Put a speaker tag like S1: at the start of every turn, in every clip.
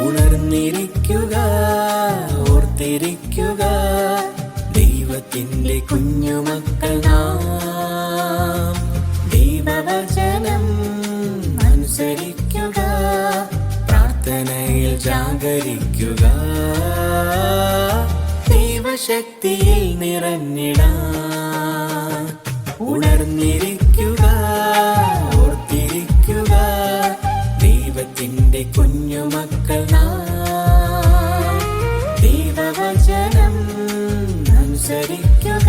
S1: ഉണർന്നിരിക്കുക, ഓർത്തിരിക്കുക, ദൈവത്തിൻ്റെ കുഞ്ഞുമക്കൾ നാം. ദൈവവചനം അനുസരിക്കുക, പ്രാർത്ഥനയിൽ ജാഗരിക്കുക, ദൈവശക്തിയിൽ നിറഞ്ഞിടാൻ. ഉണർന്നിരിക്കുക, ഓർത്തിരിക്കുക, ദൈവത്തിൻ്റെ കുഞ്ഞുമക്കൾ നാം. ദൈവവചനം അനുസരിക്കുക,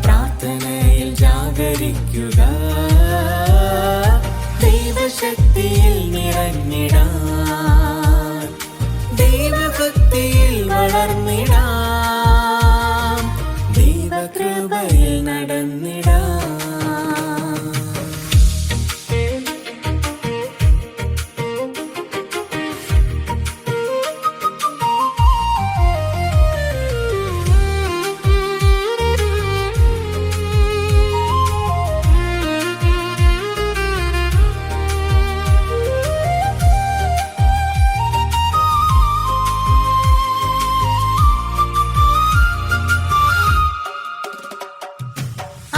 S1: പ്രാർത്ഥനയിൽ ജാഗരിക്കുക, ദൈവശക്തിയിൽ നിറഞ്ഞിടാൻ. ദൈവഭക്തിയിൽ വളർന്നിടാം, ദൈവകൃപയിൽ നടന്നിടാം.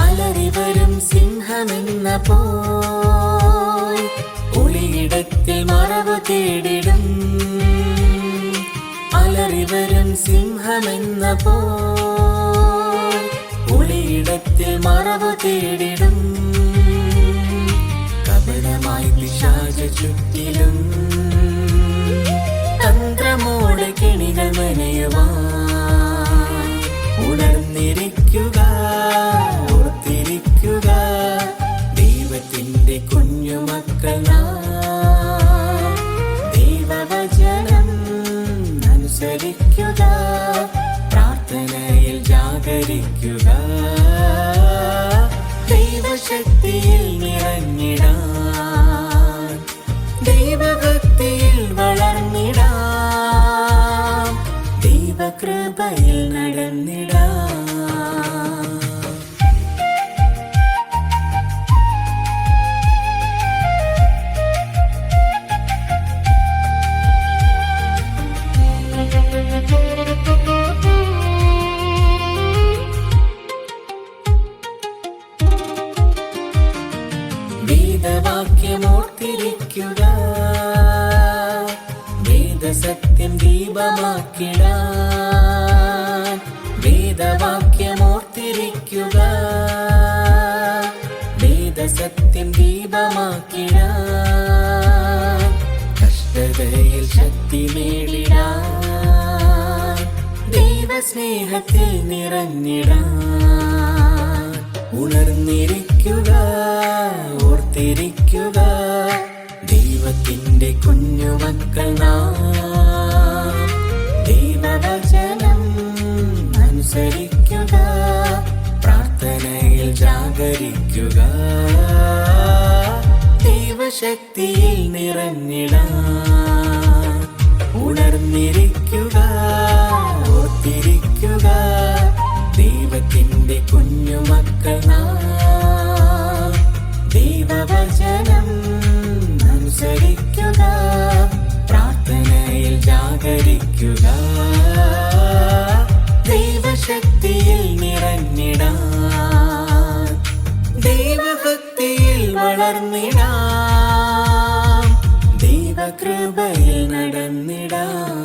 S1: അലറിവരും സിംഹമെന്ന പോൽ ഒളിയിടത്തിൽ മറവ് തേടിടും. അലറിവരും സിംഹമെന്ന പോൽ ഒളിയിടത്തിൽ മറവ് തേടിടും. കപടമായി പിശാച ചുറ്റിലും തന്ത്രമോടെ കെണികൾ മെനയുവാൻ. ഉണർന്നിരിക്കുക, ഓർത്തിരിക്കുക, ദൈവത്തിൻ്റെ കുഞ്ഞുമക്കൾ നാം. ദൈവവചനം അനുസരിക്കുക, പ്രാർത്ഥനയിൽ ജാഗരിക്കുക, ദൈവശക്തിയിൽ നിറഞ്ഞിടാൻ. ദൈവഭക്തിയിൽ വളർന്നിടാം, ദൈവകൃപയിൽ നടന്നിടാം. വേദവാക്യമോർത്തിരിക്കുക, വേദസത്യം ദീപമാക്കിടാൻ. വേദവാക്യമോർത്തിരിക്കുക, വേദസത്യം ദീപമാക്കിടാൻ. കഷ്ടതയിൽ ശക്തി നേടിടാൻ, ദൈവസ്നേഹത്തിൽ നിറഞ്ഞിടാൻ. ഉണർന്നിരിക്കുക, ഓർത്തിരിക്കുക, ദൈവത്തിൻ്റെ കുഞ്ഞുമക്കൾ നാം. ദൈവവചനം അനുസരിക്കുക, പ്രാർത്ഥനയിൽ ജാഗരിക്കുക, ദൈവശക്തിയിൽ നിറഞ്ഞിടാൻ. ഉണർന്നിരിക്കുക, ഓർത്തിരിക്കുക, ദൈവത്തിൻ്റെ കുഞ്ഞുമക്കൾ നാം. ദൈവവചനം അനുസരിക്കുക, പ്രാർത്ഥനയിൽ ജാഗരിക്കുക, ദൈവശക്തിയിൽ നിറഞ്ഞിടാൻ. ദൈവഭക്തിയിൽ വളർന്നിടാം, ദൈവകൃപയിൽ നടന്നിടാം.